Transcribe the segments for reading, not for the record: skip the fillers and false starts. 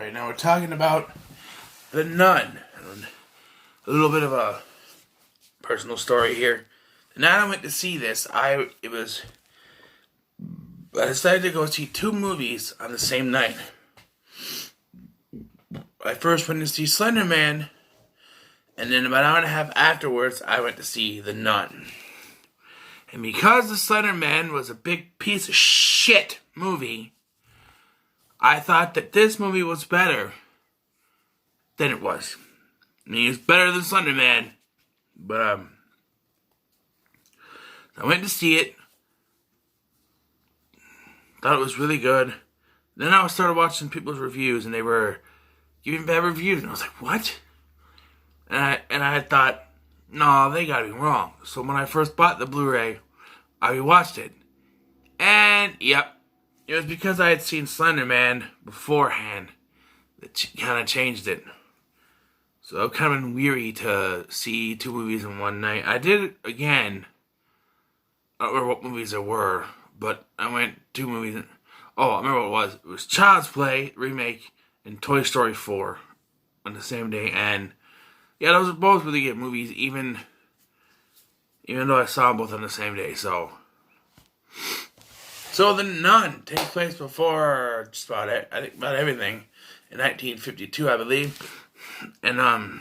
Alright, now we're talking about The Nun. A little bit of a personal story here. The night I went to see this, I decided to go see two movies on the same night. I first went to see Slender Man, and then about an hour and a half afterwards, I went to see The Nun. And because The Slender Man was a big piece of shit movie, I thought that this movie was better than it was. I mean, it's better than Slender Man, but I went to see it. Thought it was really good. Then I started watching people's reviews, and they were giving bad reviews, and I was like, "What?" And I thought, "No, they gotta be wrong." So when I first bought the Blu-ray, I rewatched it, and yep. It was because I had seen Slender Man beforehand that kind of changed it. So I've kind of been weary to see two movies in one night. I did it again. I don't remember what movies there were, but I went two movies. I remember what it was. It was Child's Play remake and Toy Story 4 on the same day. And yeah, those are both really good movies, even though I saw them both on the same day. So The Nun takes place before just about about everything in 1952, I believe, and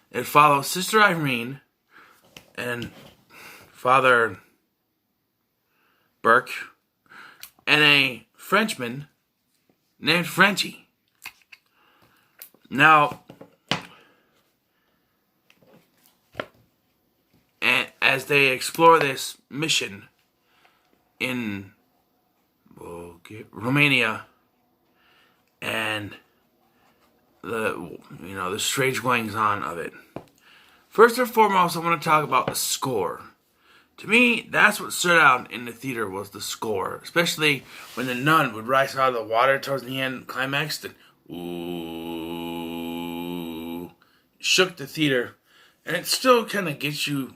it follows Sister Irene and Father Burke and a Frenchman named Frenchie. Now, as they explore this mission in Romania and the strange goings on of it. First and foremost, I want to talk about the score. To me, that's what stood out in the theater was the score, especially when the nun would rise out of the water towards the end climax. And ooh, shook the theater, and it still kind of gets you.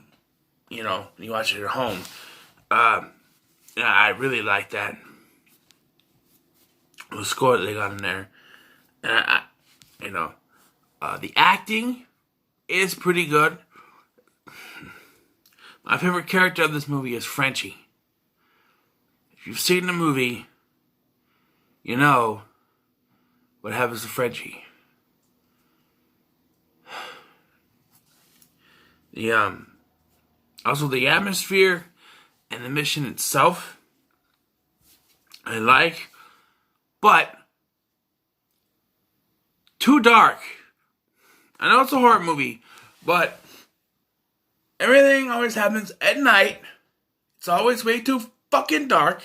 When you watch it at home. I really like that. The score that they got in there. And the acting is pretty good. My favorite character of this movie is Frenchie. If you've seen the movie, you know what happens to Frenchie. Also, the atmosphere and the mission itself, I like, but too dark. I know it's a horror movie, but everything always happens at night. It's always way too fucking dark.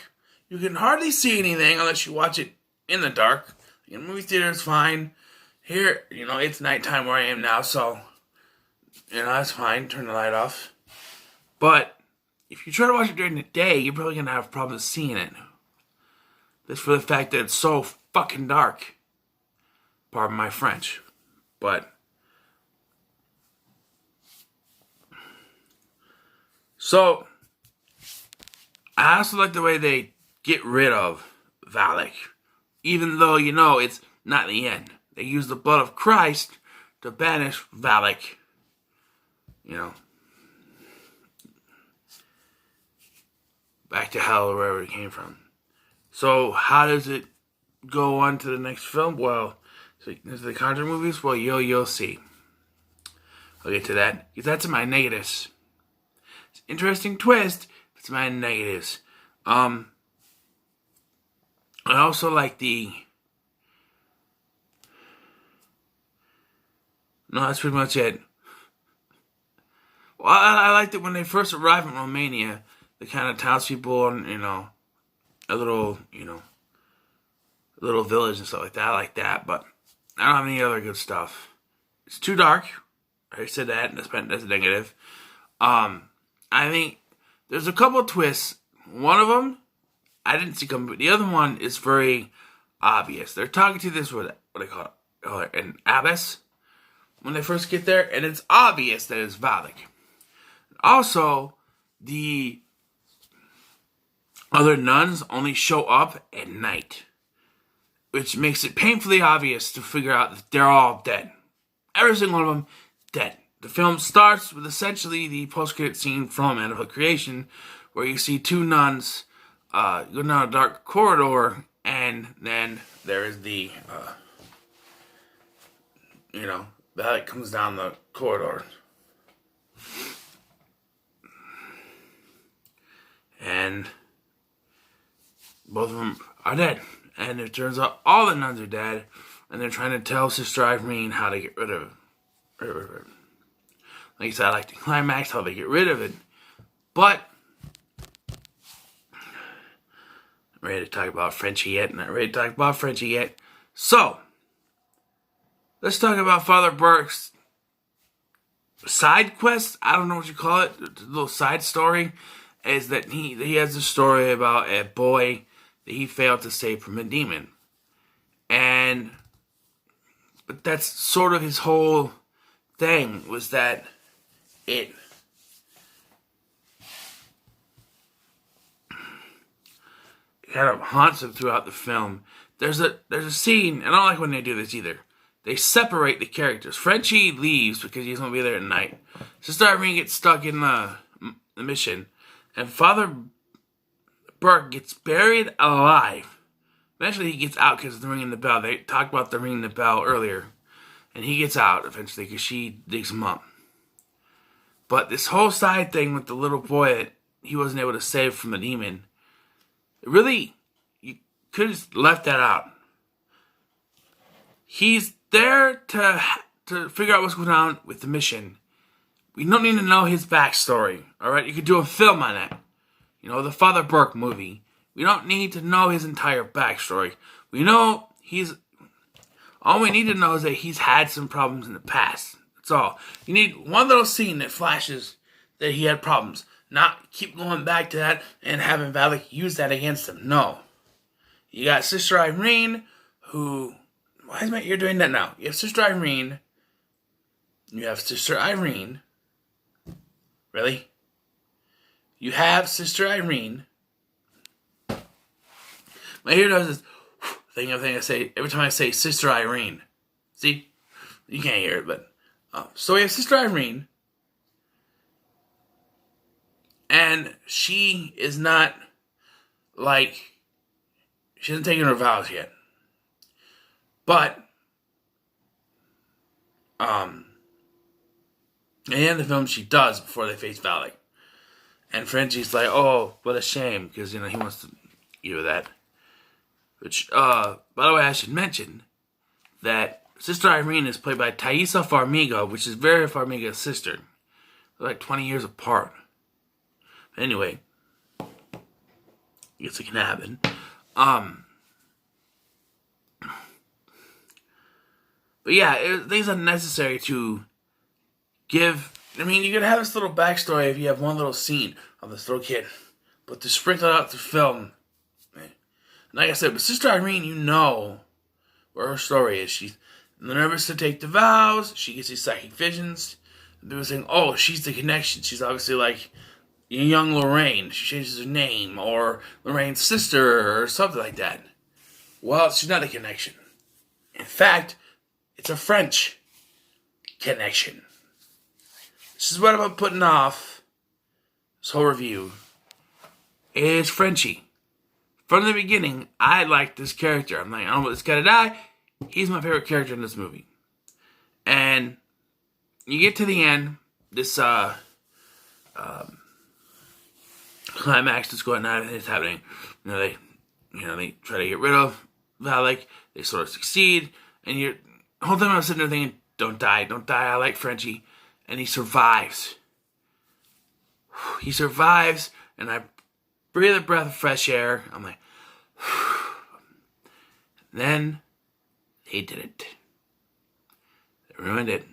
You can hardly see anything unless you watch it in the dark. In the movie theater, it's fine. Here, it's nighttime where I am now, so, that's fine. Turn the light off. But if you try to watch it during the day, you're probably going to have problems seeing it. Just for the fact that it's so fucking dark. Pardon my French. But so I also like the way they get rid of Valak. Even though it's not the end. They use the blood of Christ to banish Valak. Back to hell or wherever it came from. So how does it go on to the next film? Well, the Conjuring movies? Well, you'll see. I'll get to that. Because that's in my negatives. It's an interesting twist. It's my negatives. I also like No, that's pretty much it. Well, I liked it when they first arrived in Romania. The kind of townspeople and, a little village and stuff like that. I like that, but I don't have any other good stuff. It's too dark. I already said that, and that's a negative. I think there's a couple of twists. One of them, I didn't see coming, but the other one is very obvious. They're talking to this, what they call it, an abbess, when they first get there, and it's obvious that it's Valak. Also, the other nuns only show up at night. which makes it painfully obvious to figure out that they're all dead. Every single one of them dead. The film starts with essentially the post-credit scene from Annabelle Creation, where you see two nuns go down a dark corridor, and then there is the, the light comes down the corridor. And both of them are dead. And it turns out all the nuns are dead, and they're trying to tell Sister Irene how to get rid of it. Like I said, I like the climax, how they get rid of it. But I'm ready to talk about Frenchie yet. Not ready to talk about Frenchie yet. So, let's talk about Father Burke's side quest. I don't know what you call it. The little side story is that he has a story about a boy that he failed to save from a demon. But that's sort of his whole thing, was that it kind of haunts him throughout the film. There's a scene, and I don't like when they do this either. They separate the characters. Frenchie leaves because he's going to be there at night. Sister Irene gets stuck in the mission. And Father Burke gets buried alive. Eventually he gets out because of the ringing the bell. They talked about the ringing the bell earlier. And he gets out eventually because she digs him up. But this whole side thing with the little boy that he wasn't able to save from the demon, really, you could have left that out. He's there to figure out what's going on with the mission. We don't need to know his backstory, alright? You could do a film on it. The Father Burke movie. We don't need to know his entire backstory. We know all we need to know is that he's had some problems in the past. That's all. You need one little scene that flashes that he had problems. Not keep going back to that and having Valak use that against him. No. You got Sister Irene, who... Why is my ear doing that now? You have Sister Irene. Really? You have Sister Irene. My ear does this thing I say every time I say Sister Irene. See? You can't hear it, but... so we have Sister Irene. And she is not, she hasn't taken her vows yet. But, at the end of the film, she does before they face Valak. And Frenchie's like, oh, what a shame, because, he wants to give her that. Which, by the way, I should mention that Sister Irene is played by Taissa Farmiga, which is Vera Farmiga's sister. They're like 20 years apart. Anyway, I guess it can happen. But yeah, I think it's unnecessary to give... you could have this little backstory if you have one little scene of this little kid. But to sprinkle it out the film... Like I said, with Sister Irene, you know where her story is. She's nervous to take the vows. She gets these psychic visions. They were saying, oh, she's the connection. She's obviously like young Lorraine. She changes her name. Or Lorraine's sister or something like that. Well, she's not a connection. In fact... it's a French connection. This is what I'm putting off this whole review. Is Frenchie. From the beginning, I liked this character. I'm like, I don't want this guy to die. He's my favorite character in this movie. And you get to the end, this climax that's going on, it's happening. They try to get rid of Valak. They sort of succeed, and the whole time I was sitting there thinking, don't die, I like Frenchie. And he survives. He survives, and I breathe a breath of fresh air. I'm like, then they did it. They ruined it.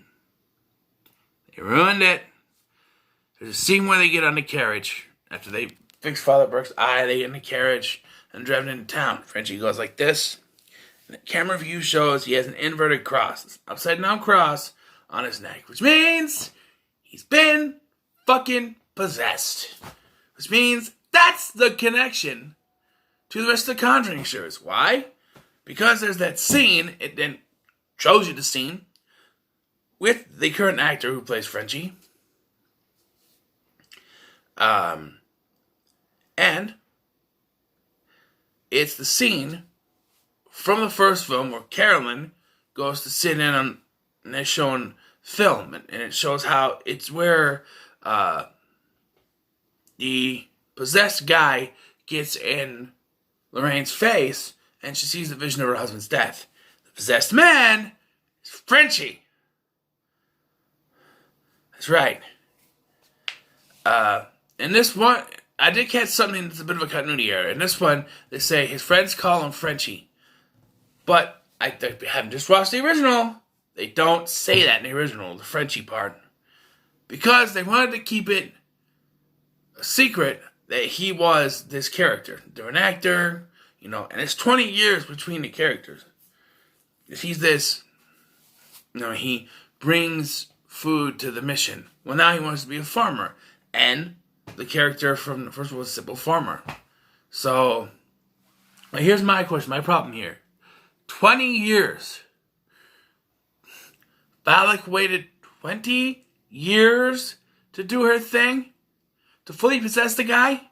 There's a scene where they get on the carriage. After they fix Father Burke's eye, they get in the carriage and drive into town. Frenchie goes like this. And the camera view shows he has an inverted cross, upside down cross on his neck, which means he's been fucking possessed. Which means that's the connection to the rest of the Conjuring series. Why? because there's that scene, it then shows you the scene with the current actor who plays Frenchie. And it's the scene from the first film where Carolyn goes to sit in on, and they're showing film, and it shows how it's where the possessed guy gets in Lorraine's face, and she sees the vision of her husband's death. The possessed man is Frenchie. That's right. In this one, I did catch something that's a bit of a continuity error. In this one, they say his friends call him Frenchie. But I haven't just watched the original. They don't say that in the original, the Frenchie part. Because they wanted to keep it a secret that he was this character. They're an actor, and it's 20 years between the characters. He's this, he brings food to the mission. Well, now he wants to be a farmer. And the character from the first one was a simple farmer. So, here's my question, my problem here. 20 years. Valak waited 20 years to do her thing? To fully possess the guy?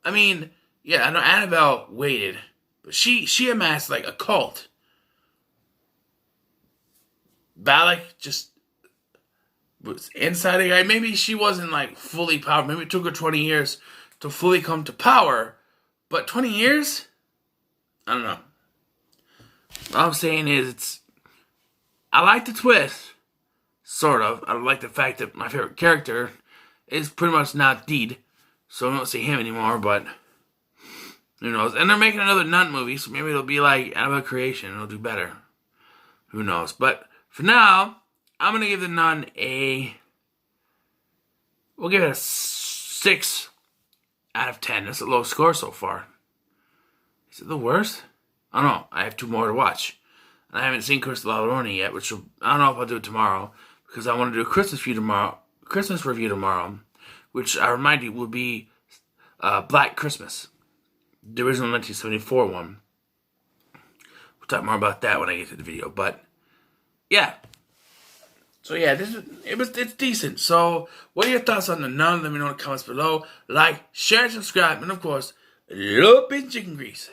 I mean, yeah, I know Annabelle waited, but she amassed like a cult. Valak just was inside the guy. Maybe she wasn't like fully powerful. Maybe it took her 20 years to fully come to power, but 20 years? I don't know. All I'm saying is I like the twist, sort of. I like the fact that my favorite character is pretty much not dead, so I don't see him anymore, but who knows. And they're making another Nun movie, so maybe it'll be like Annabelle Creation and it'll do better. Who knows. But for now, I'm going to give The Nun we'll give it a 6 out of 10. That's a low score so far. Is it the worst? I don't know. I have 2 more to watch. And I haven't seen Curse of La Llorona yet, which I don't know if I'll do it tomorrow, because I want to do a Christmas review tomorrow, which I remind you will be Black Christmas, the original 1974 one. We'll talk more about that when I get to the video, but yeah. So yeah, it's decent. So what are your thoughts on The Nun? Let me know in the comments below. Like, share, subscribe, and of course, a little bit of chicken grease.